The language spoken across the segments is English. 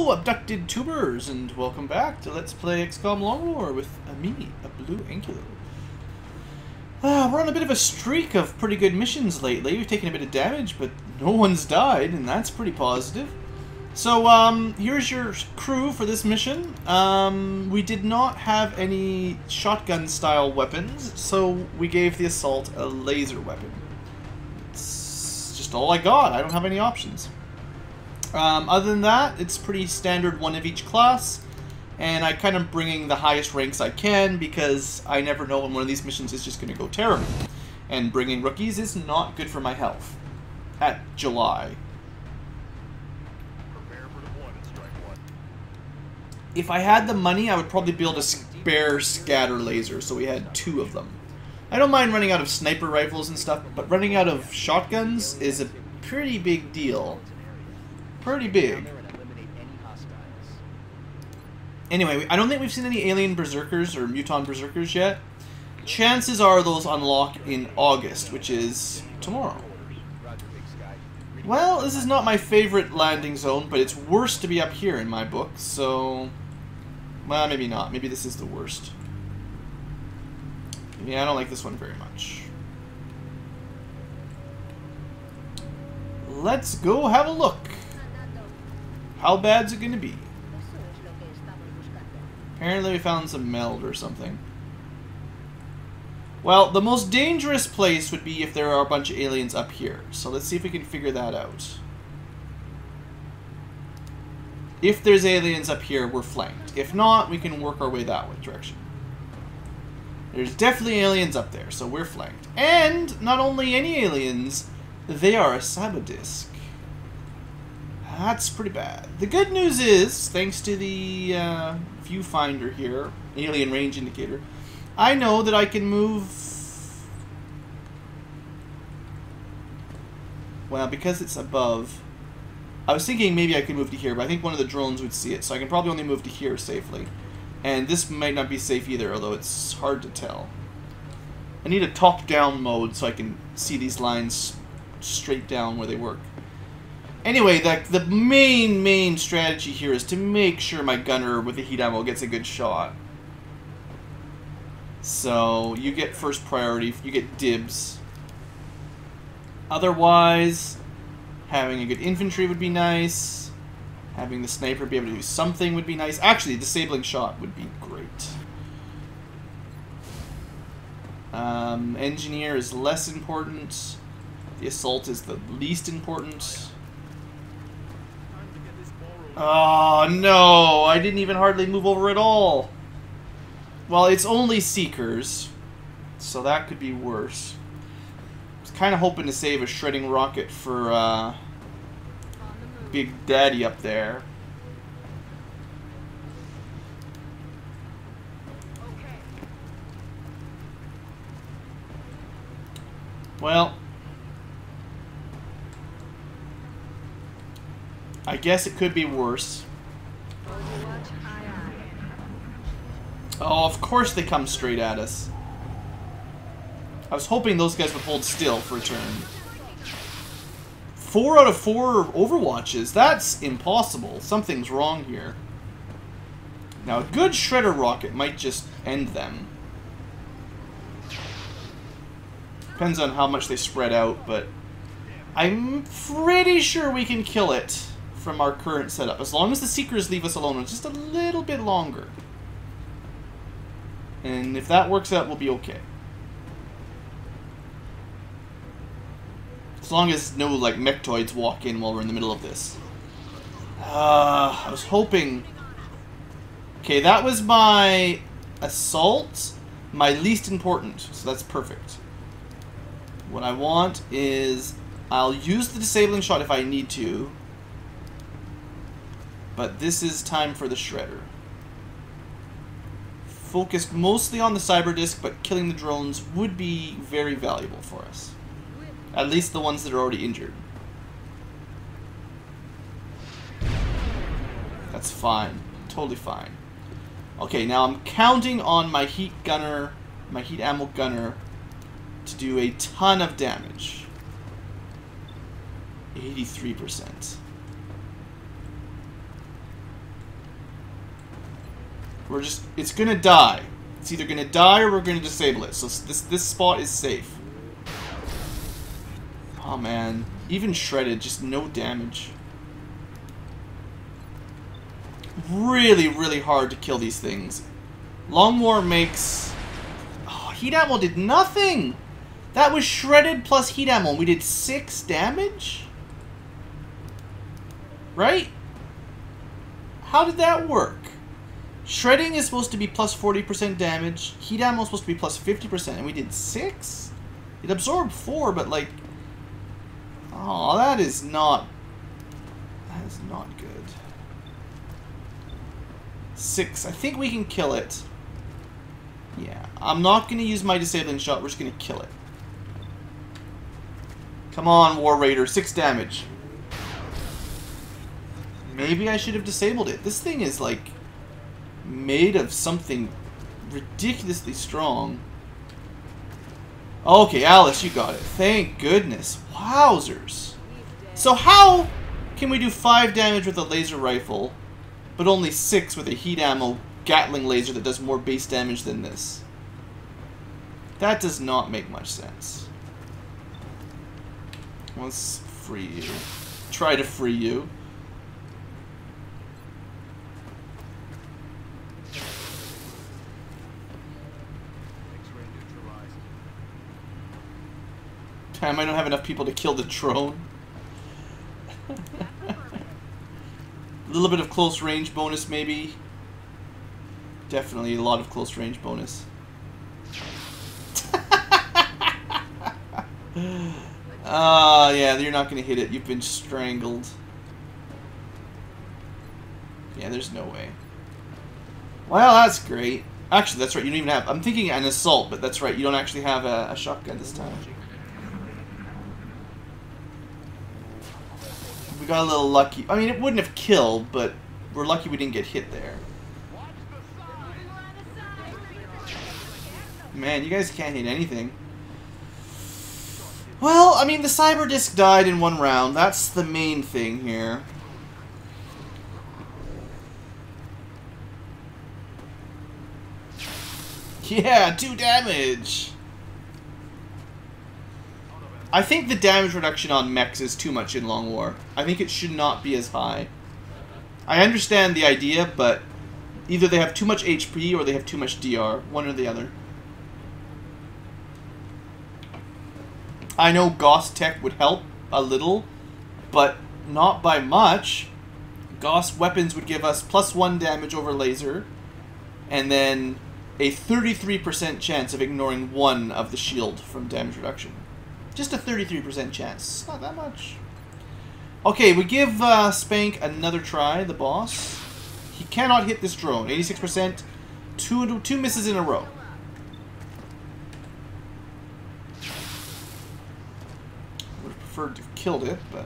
Hello, abducted tubers, and welcome back to Let's Play XCOM Long War with me, a BlueAnkylo. We're on a bit of a streak of pretty good missions lately. We've taken a bit of damage, but no one's died, and that's pretty positive. So, here's your crew for this mission. We did not have any shotgun-style weapons, so we gave the assault a laser weapon. It's just all I got. I don't have any options. Other than that, it's pretty standard one of each class, and I kind of bringing the highest ranks I can because I never know when one of these missions is just going to go terrible. And bringing rookies is not good for my health at July. If I had the money, I would probably build a spare scatter laser, so we had 2 of them. I don't mind running out of sniper rifles and stuff, but running out of shotguns is a pretty big deal. Pretty big. Anyway, I don't think we've seen any alien berserkers or muton berserkers yet. Chances are those unlock in August, which is tomorrow. Well, this is not my favorite landing zone, but it's worse to be up here in my book, so... Well, maybe not. Maybe this is the worst. Yeah, I don't like this one very much. Let's go have a look. How bad's it going to be? Apparently we found some meld or something. Well, the most dangerous place would be if there are a bunch of aliens up here. So let's see if we can figure that out. If there's aliens up here, we're flanked. If not, we can work our way that way direction. There's definitely aliens up there, so we're flanked. And not only any aliens, they are a cyberdisk. That's pretty bad. The good news is, thanks to the viewfinder here, alien range indicator, I know that I can move... Well, because it's above... I was thinking maybe I could move to here, but I think one of the drones would see it, so I can probably only move to here safely. And this might not be safe either, although it's hard to tell. I need a top-down mode so I can see these lines straight down where they work. Anyway, the main strategy here is to make sure my gunner with the heat ammo gets a good shot. So, you get first priority, you get dibs. Otherwise, having a good infantry would be nice. Having the sniper be able to do something would be nice. Actually, disabling shot would be great. Engineer is less important. The assault is the least important. Oh, no! I didn't even hardly move over at all. Well, it's only Seekers, so that could be worse. I was kind of hoping to save a shredding rocket for Big Daddy up there. Well... I guess it could be worse. Oh, of course they come straight at us. I was hoping those guys would hold still for a turn. 4 out of 4 Overwatches. That's impossible. Something's wrong here. Now, a good shredder rocket might just end them. Depends on how much they spread out, but I'm pretty sure we can kill it from our current setup, as long as the Seekers leave us alone just a little bit longer. And if that works out, we'll be okay. As long as no, like, mechtoids walk in while we're in the middle of this. I was hoping... Okay, that was my assault, my least important, so that's perfect. What I want is... I'll use the disabling shot if I need to, but this is time for the shredder. Focused mostly on the cyber disk, but killing the drones would be very valuable for us. At least the ones that are already injured. That's fine. Totally fine. Okay, now I'm counting on my heat gunner, my heat ammo gunner, to do a ton of damage. 83%. It's gonna die. It's either gonna die or we're gonna disable it. So this spot is safe. Oh man, even shredded, just no damage. Really, really hard to kill these things. Long War makes... Oh, heat ammo did nothing! That was shredded plus heat ammo, and we did 6 damage? Right? How did that work? Shredding is supposed to be plus 40% damage. Heat ammo is supposed to be plus 50%, and we did 6? It absorbed 4, but like... Oh, that is not... That is not good. 6. I think we can kill it. Yeah. I'm not going to use my disabling shot. We're just going to kill it. Come on, War Raider. 6 damage. Maybe I should have disabled it. This thing is, like, made of something ridiculously strong. Okay, Alice, you got it. Thank goodness. Wowzers. So how can we do 5 damage with a laser rifle, but only 6 with a heat ammo Gatling laser that does more base damage than this? That does not make much sense. Let's free you. Try to free you. Damn, I don't have enough people to kill the drone. A little bit of close range bonus, maybe. Definitely a lot of close range bonus. Yeah, you're not going to hit it. You've been strangled. Yeah, there's no way. Well, that's great. Actually, that's right. You don't even have... I'm thinking an assault, but that's right. You don't actually have a shotgun this time. We got a little lucky. I mean, it wouldn't have killed, but we're lucky we didn't get hit there. Man, you guys can't hit anything. Well, I mean, the cyber disc died in 1 round. That's the main thing here. Yeah, 2 damage! I think the damage reduction on mechs is too much in Long War. I think it should not be as high. I understand the idea, but either they have too much HP or they have too much DR. One or the other. I know Gauss Tech would help a little, but not by much. Gauss weapons would give us +1 damage over laser, and then a 33% chance of ignoring 1 of the shield from damage reduction. Just a 33% chance. Not that much. Okay, we give Spank another try, the boss. He cannot hit this drone. 86%. Two misses in a row. Would have preferred to have killed it, but...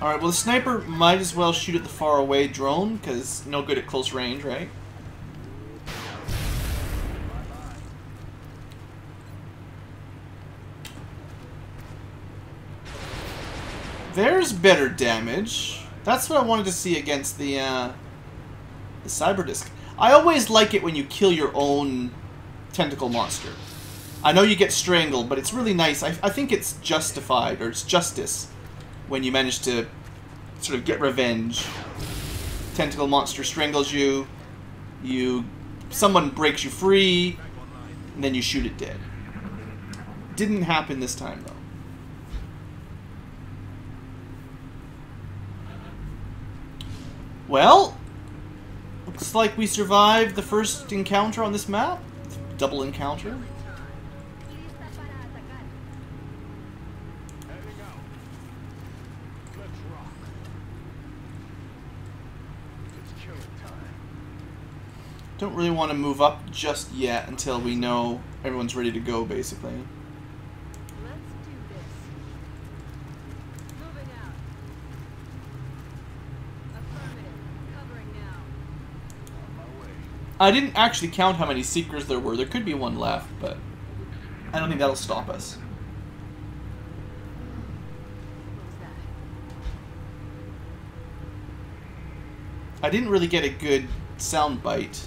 Alright, well the sniper might as well shoot at the far away drone, because no good at close range, right? There's better damage. That's what I wanted to see against the cyber disc. I always like it when you kill your own tentacle monster. I know you get strangled, but it's really nice. I think it's justified, or it's justice, when you manage to sort of get revenge. Tentacle monster strangles you, someone breaks you free, and then you shoot it dead. Didn't happen this time, though. Well, looks like we survived the first encounter on this map. Double encounter. Don't really want to move up just yet until we know everyone's ready to go, basically. I didn't actually count how many Seekers there were. There could be 1 left, but I don't think that'll stop us. I didn't really get a good sound bite.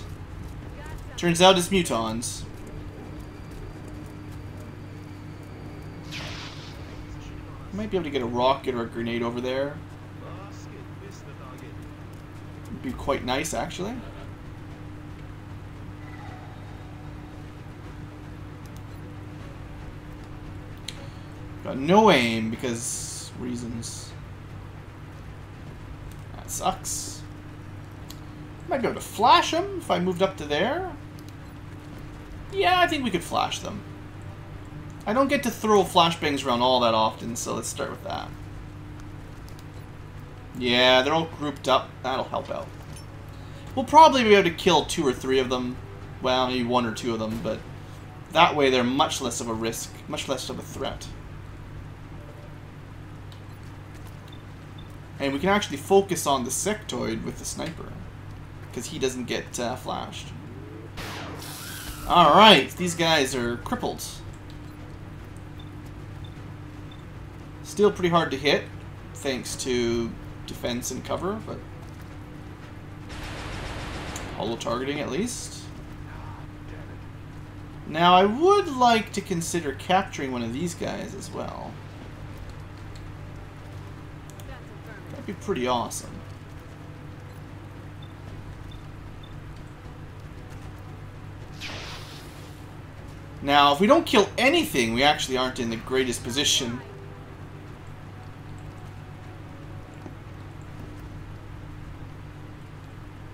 Turns out it's mutons. Might be able to get a rocket or a grenade over there. Would be quite nice, actually. Got no aim because reasons. That sucks. Might be able to flash them if I moved up to there. Yeah, I think we could flash them. I don't get to throw flashbangs around all that often, so let's start with that. Yeah, they're all grouped up. That'll help out. We'll probably be able to kill 2 or 3 of them. Well, maybe 1 or 2 of them, but that way they're much less of a risk, much less of a threat. And we can actually focus on the sectoid with the sniper, because he doesn't get flashed. Alright, these guys are crippled. Still pretty hard to hit, thanks to defense and cover, but hollow targeting at least. Now I would like to consider capturing one of these guys as well. That'd be pretty awesome. Now, if we don't kill anything, we actually aren't in the greatest position.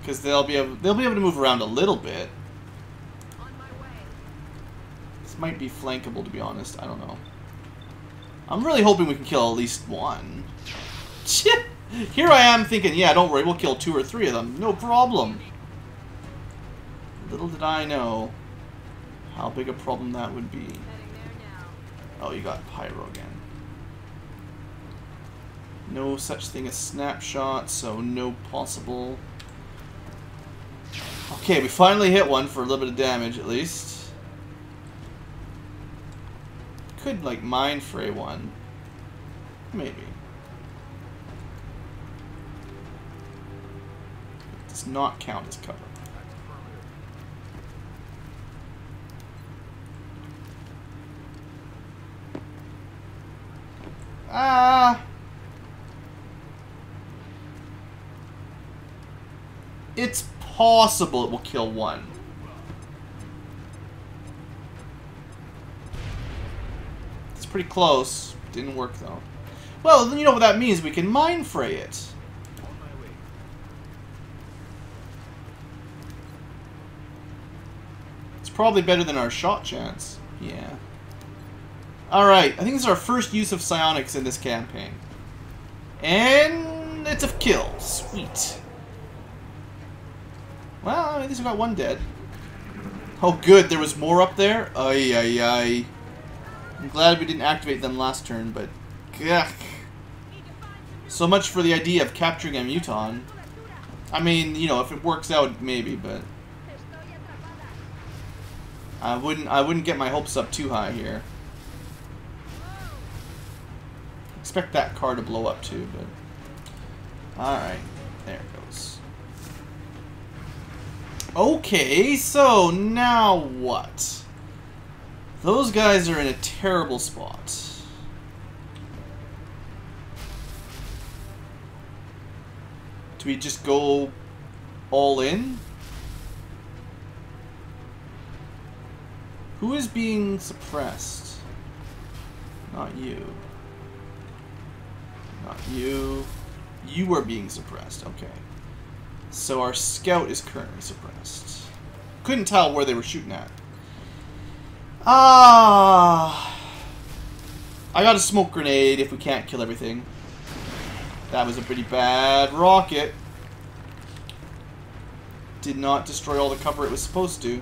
Because they'll be able to move around a little bit. This might be flankable, to be honest. I don't know. I'm really hoping we can kill at least one. Here I am thinking, yeah, don't worry, we'll kill 2 or 3 of them. No problem. Little did I know how big a problem that would be. Oh, you got pyro again. No such thing as snapshot, so no possible. Okay, we finally hit one for a little bit of damage, at least. Could, like, mind fray one. Maybe. Does not count as cover. Ah! It's possible it will kill one. It's pretty close. Didn't work though. Well, then you know what that means. We can mind fray it. It's probably better than our shot chance. Yeah. Alright, I think this is our first use of psionics in this campaign. And it's a kill. Sweet. Well, at least we got one dead. Oh good, there was more up there? Ay, ay, ay. I'm glad we didn't activate them last turn, but... Gah. So much for the idea of capturing a muton. I mean, you know, if it works out, maybe, but... I wouldn't get my hopes up too high here. Expect that car to blow up too, but... Alright, there it goes. Okay, so now what? Those guys are in a terrible spot. Do we just go all in? Who is being suppressed? Not you. Not you. You are being suppressed. Okay. So our scout is currently suppressed. Couldn't tell where they were shooting at. Ah! I got a smoke grenade if we can't kill everything. That was a pretty bad rocket. Did not destroy all the cover it was supposed to.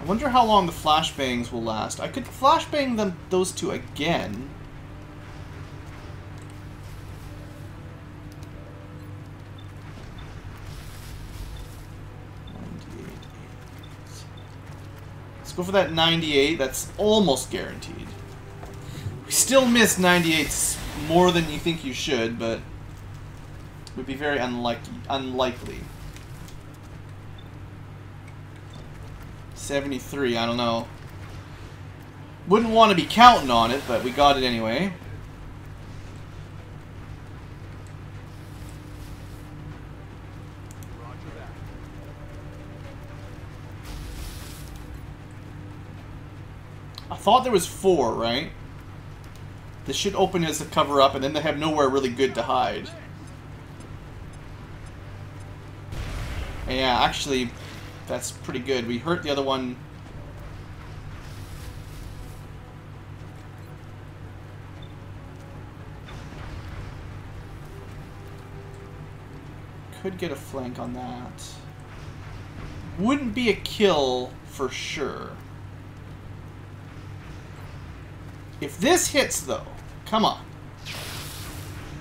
I wonder how long the flashbangs will last. I could flashbang them, those two again. Let's go for that 98. That's almost guaranteed. still miss 98s more than you think you should, but would be very unlikely. 73, I don't know. Wouldn't want to be counting on it, but we got it anyway. I thought there was 4, right? This should open as a cover-up, and then they have nowhere really good to hide. Yeah, actually, that's pretty good. We hurt the other one. Could get a flank on that. Wouldn't be a kill for sure. If this hits, though, come on.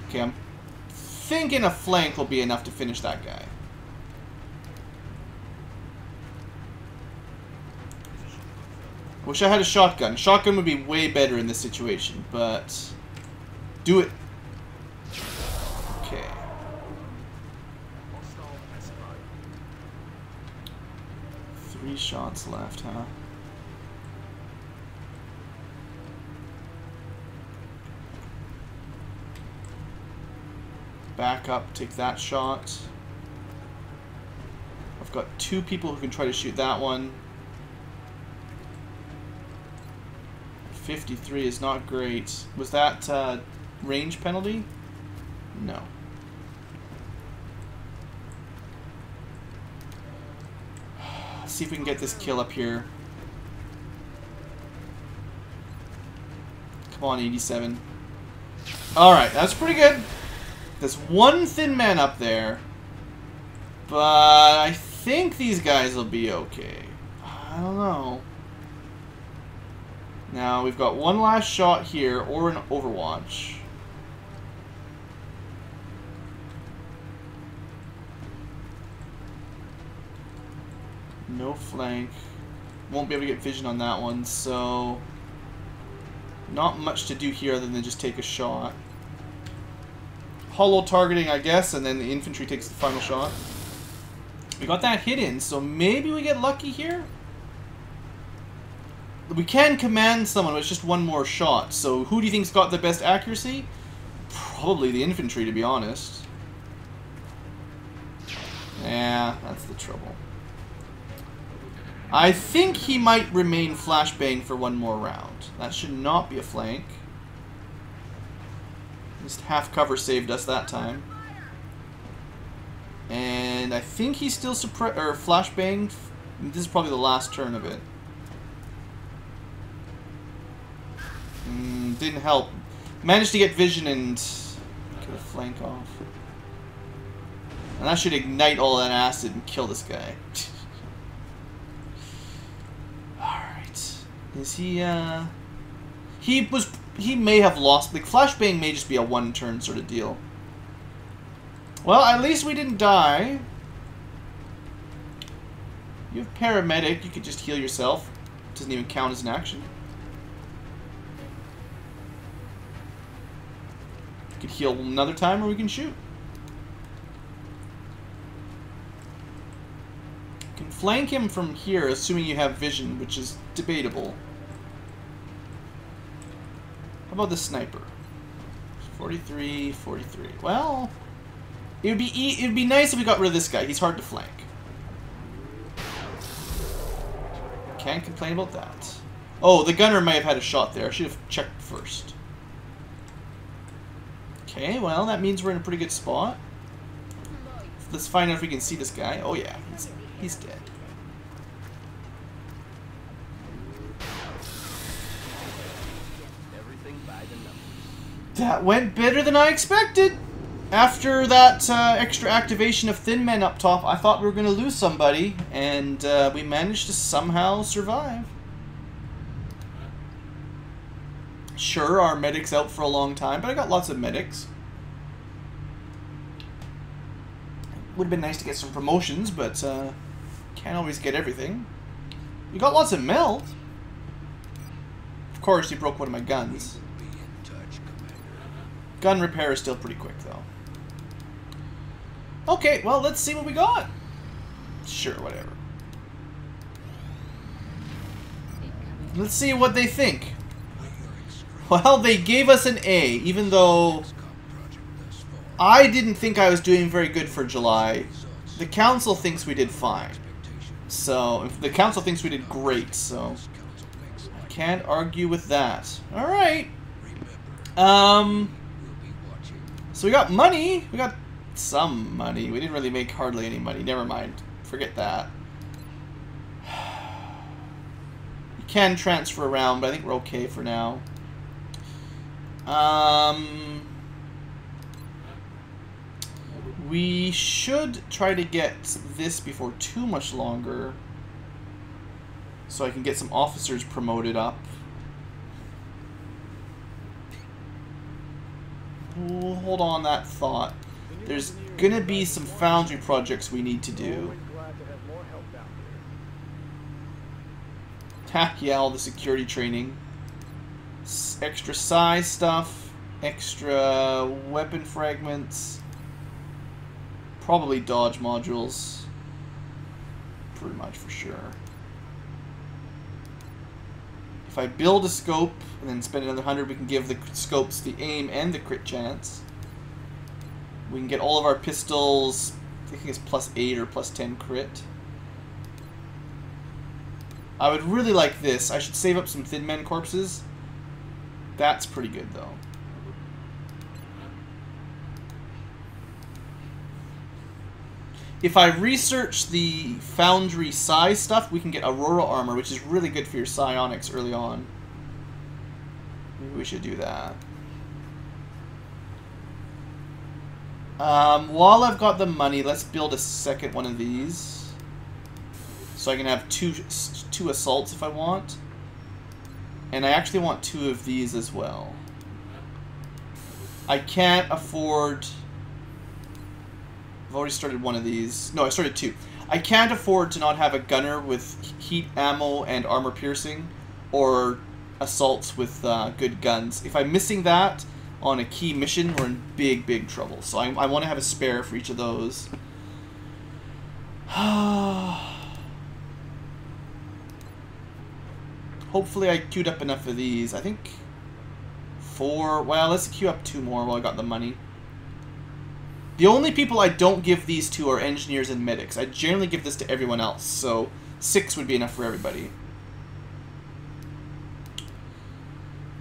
Okay, I'm thinking a flank will be enough to finish that guy. Wish I had a shotgun. Shotgun would be way better in this situation, but do it. Okay. 3 shots left, huh? Back up, take that shot. I've got 2 people who can try to shoot that one. 53 is not great. Was that range penalty? No. Let's see if we can get this kill up here. Come on, 87. Alright, that's pretty good. There's 1 thin man up there. But I think these guys will be okay. I don't know. Now, we've got 1 last shot here, or an Overwatch. No flank. Won't be able to get vision on that one, so... not much to do here other than just take a shot. Hollow targeting, I guess, and then the infantry takes the final shot. We got that hit in, so maybe we get lucky here? We can command someone, but it's just 1 more shot. So who do you think's got the best accuracy? Probably the infantry, to be honest. Yeah, that's the trouble. I think he might remain flashbang for 1 more round. That should not be a flank. Just half cover saved us that time. And I think he's still flashbang. This is probably the last turn of it. Didn't help. Managed to get vision and get a flank off. And that should ignite all that acid and kill this guy. Alright. Is he, He may have lost. Like, flashbang may just be a 1-turn sort of deal. Well, at least we didn't die. You have paramedic. You could just heal yourself. Doesn't even count as an action. We could heal another time, or we can shoot. You can flank him from here, assuming you have vision, which is debatable. How about the sniper? 43, 43. Well, it would be nice if we got rid of this guy. He's hard to flank. Can't complain about that. Oh, the gunner may have had a shot there. I should have checked first. Okay, well, that means we're in a pretty good spot. Let's find out if we can see this guy. Oh yeah, he's dead. That went better than I expected. After that extra activation of thin men up top, I thought we were going to lose somebody, and we managed to somehow survive. Sure, our medic's out for a long time, but I got lots of medics. Would have been nice to get some promotions, but can't always get everything. We got lots of meld. Of course, he broke one of my guns. Gun repair is still pretty quick, though. Okay, well, let's see what we got. Sure, whatever. Let's see what they think. Well, they gave us an A, even though I didn't think I was doing very good for July. The council thinks we did fine. So, the council thinks we did great, so I can't argue with that. Alright. So we got money. We got some money. We didn't really make hardly any money. Never mind. Forget that. You can transfer around, but I think we're okay for now. We should try to get this before too much longer, so I can get some officers promoted up. We'll hold on that thought. There's gonna be some foundry projects we need to do. Yeah, all the security training. Extra size stuff. Extra weapon fragments. Probably dodge modules. Pretty much for sure. If I build a scope and then spend another 100, we can give the scopes the aim and the crit chance. We can get all of our pistols, I think it's +8 or +10 crit. I would really like this. I should save up some Thin Men corpses. That's pretty good, though. If I research the foundry size stuff, we can get Aurora armor, which is really good for your psionics early on. Maybe we should do that. While I've got the money, let's build a second one of these. So I can have two assaults if I want. And I actually want 2 of these as well. I can't afford... I've already started one of these. No, I started 2. I can't afford to not have a gunner with heat ammo and armor piercing, or assaults with good guns. If I'm missing that on a key mission, we're in big, big trouble. So I want to have a spare for each of those. Hopefully I queued up enough of these. I think 4... Well, let's queue up 2 more while I got the money. The only people I don't give these to are engineers and medics. I generally give this to everyone else, so 6 would be enough for everybody.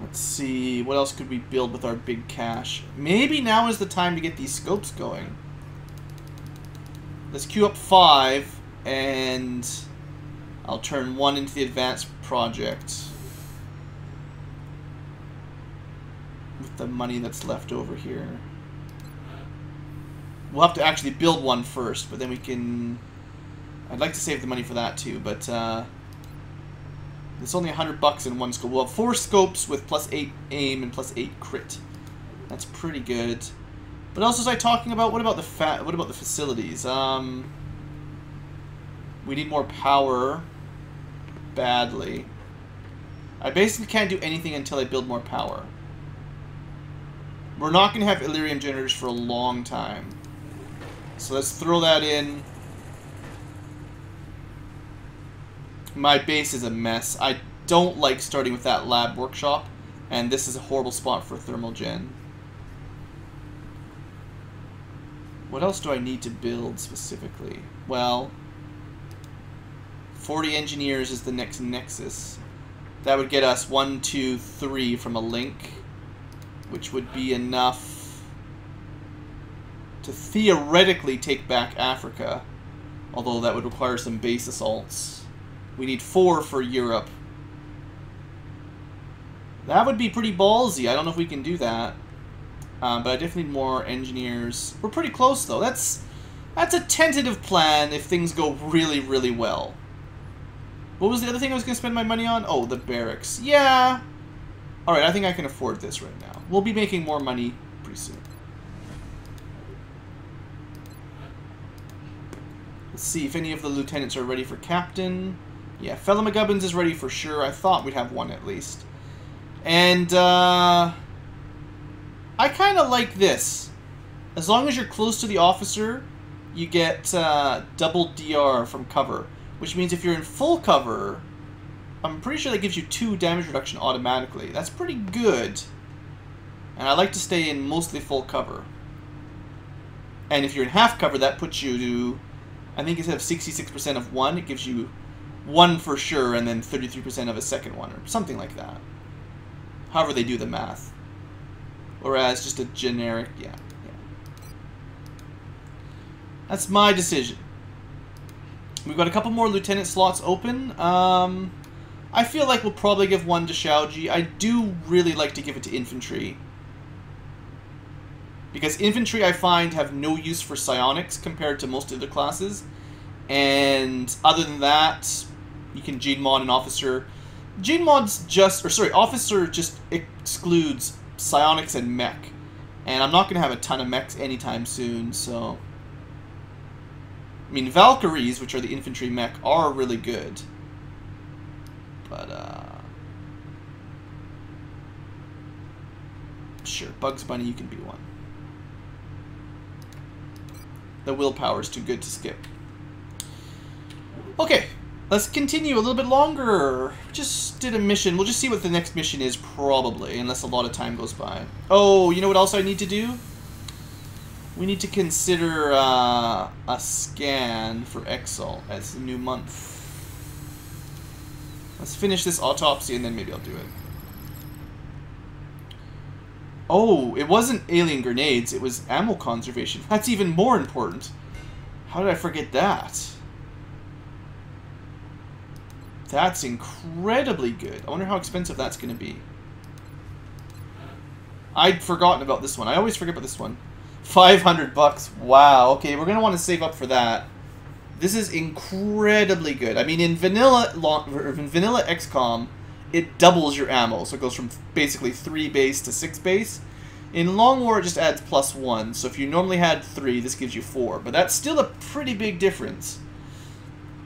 Let's see, what else could we build with our big cash? Maybe now is the time to get these scopes going. Let's queue up 5, and I'll turn 1 into the advanced project with the money that's left over here. We'll have to actually build one first, but then we can... I'd like to save the money for that too, but it's only $100 in one scope. We'll have 4 scopes with +8 aim and +8 crit. That's pretty good. What else was I talking about? What about the facilities? We need more power badly. I basically can't do anything until I build more power. We're not going to have Illyrium generators for a long time. So let's throw that in. My base is a mess. I don't like starting with that lab workshop, and this is a horrible spot for thermal gen. What else do I need to build specifically? Well, 40 engineers is the next nexus. That would get us 1, 2, 3 from a link, which would be enough to theoretically take back Africa, although that would require some base assaults. We need 4 for Europe. That would be pretty ballsy. I don't know if we can do that, but I definitely need more engineers. We're pretty close though. That's a tentative plan if things go really, really well. What was the other thing I was going to spend my money on? Oh, the barracks. Yeah. Alright, I think I can afford this right now. We'll be making more money pretty soon. Let's see if any of the lieutenants are ready for captain. Yeah, Fellow McGubbins is ready for sure. I thought we'd have 1 at least. And, I kind of like this. As long as you're close to the officer, you get double DR from cover. Which means if you're in full cover, I'm pretty sure that gives you 2 damage reduction automatically. That's pretty good. And I like to stay in mostly full cover. And if you're in half cover, that puts you to, I think instead of 66% of one, it gives you 1 for sure, and then 33% of a second one, or something like that. However they do the math. Whereas just a generic, yeah. That's my decision. We've got a couple more lieutenant slots open. I feel like we'll probably give one to Shaoji. I do really like to give it to infantry. Because infantry, I find, have no use for psionics compared to most other classes. And other than that, you can Gene Mod an officer. Gene Mod's just, or sorry, officer just excludes psionics and mech. And I'm not going to have a ton of mechs anytime soon, so... I mean, Valkyries, which are the infantry mech, are really good. But, sure, Bugs Bunny, you can be one. The willpower is too good to skip. Okay, let's continue a little bit longer. Just did a mission. We'll just see what the next mission is, probably, unless a lot of time goes by. Oh, you know what else I need to do? We need to consider a scan for Exalt as a new month. Let's finish this autopsy and then maybe I'll do it. Oh, it wasn't alien grenades, it was ammo conservation. That's even more important. How did I forget that? That's incredibly good. I wonder how expensive that's going to be. I'd forgotten about this one. I always forget about this one. 500 bucks. Wow. Okay, we're going to want to save up for that. This is incredibly good. I mean, in vanilla XCOM, it doubles your ammo. So it goes from basically 3 base to 6 base. In Long War, it just adds +1. So if you normally had 3, this gives you 4. But that's still a pretty big difference.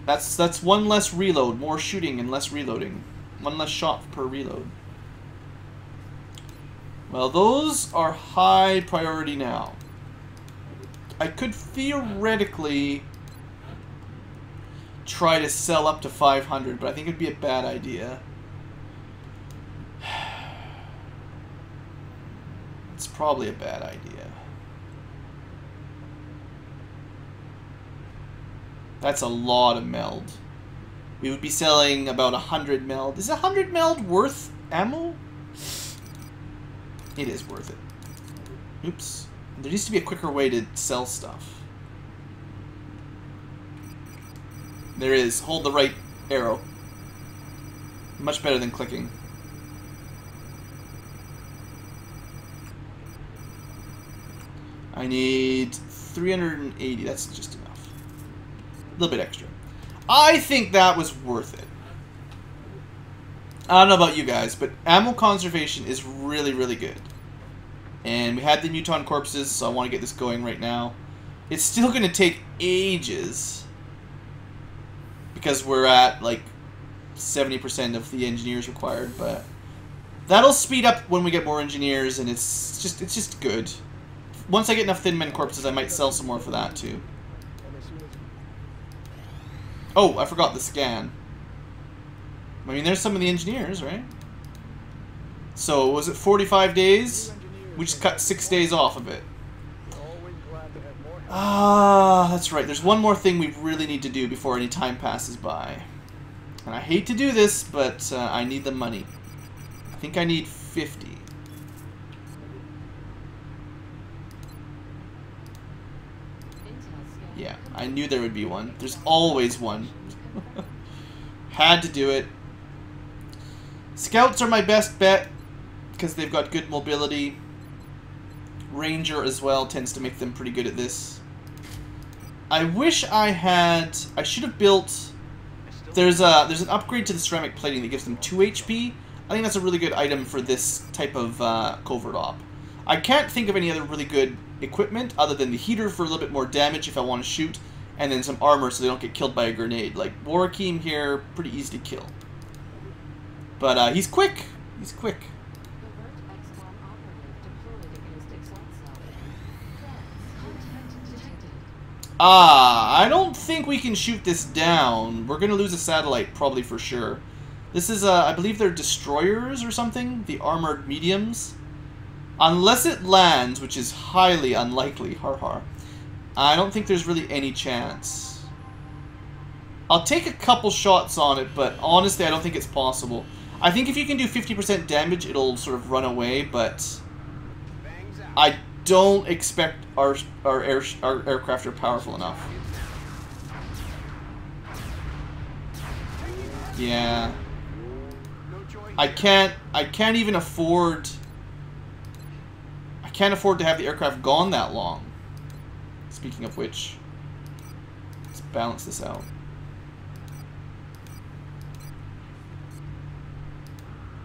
That's 1 less reload, more shooting and less reloading. 1 less shot per reload. Well, those are high priority now. I could theoretically try to sell up to 500, but I think it'd be a bad idea. It's probably a bad idea. That's a lot of meld. We would be selling about 100 meld. Is 100 meld worth ammo? It is worth it. Oops. There needs to be a quicker way to sell stuff. There is. Hold the right arrow. Much better than clicking. I need 380. That's just enough. A little bit extra. I think that was worth it. I don't know about you guys, but ammo conservation is really, really good. And we had the muton corpses, so I want to get this going right now. It's still going to take ages. Because we're at, like, 70% of the engineers required, but... that'll speed up when we get more engineers, and it's just good. Once I get enough Thin Men corpses, I might sell some more for that, too. Oh, I forgot the scan. I mean, there's some of the engineers, right? So, was it 45 days? We just cut 6 days off of it. Ah, that's right. There's one more thing we really need to do before any time passes by. And I hate to do this, but I need the money. I think I need 50. Yeah, I knew there would be one. There's always one. Had to do it. Scouts are my best bet because they've got good mobility. Ranger as well tends to make them pretty good at this. I wish I had... I should have built... There's an upgrade to the ceramic plating that gives them 2 HP. I think that's a really good item for this type of covert op. I can't think of any other really good equipment other than the heater for a little bit more damage if I want to shoot, and then some armor so they don't get killed by a grenade. Like, Warakim here, pretty easy to kill. But he's quick. He's quick. I don't think we can shoot this down. We're going to lose a satellite, probably for sure. This is, I believe they're destroyers or something? The armored mediums? Unless it lands, which is highly unlikely. Har har. I don't think there's really any chance. I'll take a couple shots on it, but honestly, I don't think it's possible. I think if you can do 50% damage, it'll sort of run away, but I don't expect our aircraft are powerful enough. Yeah. I can't even afford... I can't afford to have the aircraft gone that long. Speaking of which, let's balance this out.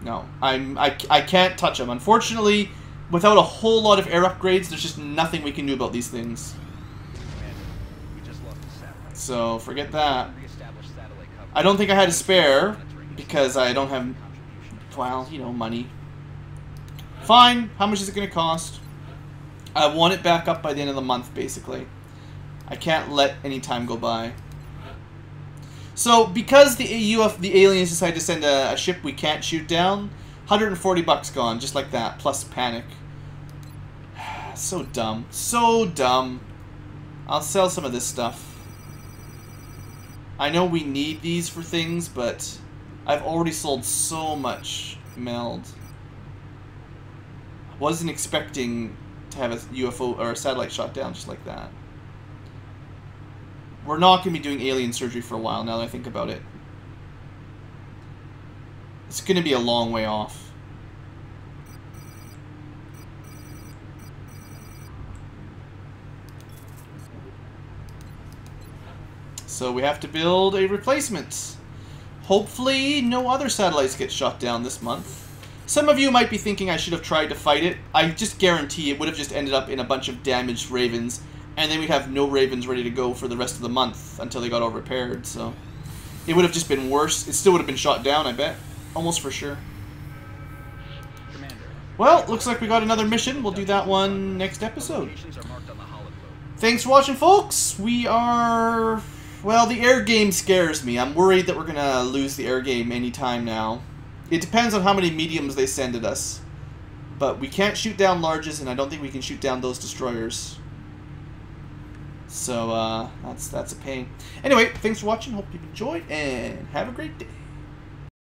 No, I can't touch them. Unfortunately, without a whole lot of air upgrades, there's just nothing we can do about these things. So, forget that. I don't think I had a spare, because I don't have, well, you know, money. Fine, how much is it going to cost? I want it back up by the end of the month, basically. I can't let any time go by. So, because the aliens decided to send a ship we can't shoot down, 140 bucks gone, just like that, plus panic. So dumb. So dumb. I'll sell some of this stuff. I know we need these for things, but I've already sold so much meld. Wasn't expecting to have a UFO or a satellite shot down just like that. We're not going to be doing alien surgery for a while now that I think about it. It's going to be a long way off. So we have to build a replacement. Hopefully no other satellites get shot down this month. Some of you might be thinking I should have tried to fight it. I just guarantee it would have just ended up in a bunch of damaged Ravens, and then we'd have no Ravens ready to go for the rest of the month until they got all repaired, so... It would have just been worse. It still would have been shot down, I bet. Almost for sure. Commander. Well, looks like we got another mission. We'll do that one next episode. Thanks for watching, folks. We are... Well, the air game scares me. I'm worried that we're going to lose the air game anytime now. It depends on how many mediums they send at us. But we can't shoot down larges, and I don't think we can shoot down those destroyers. So, that's a pain. Anyway, thanks for watching. Hope you enjoyed, and have a great day.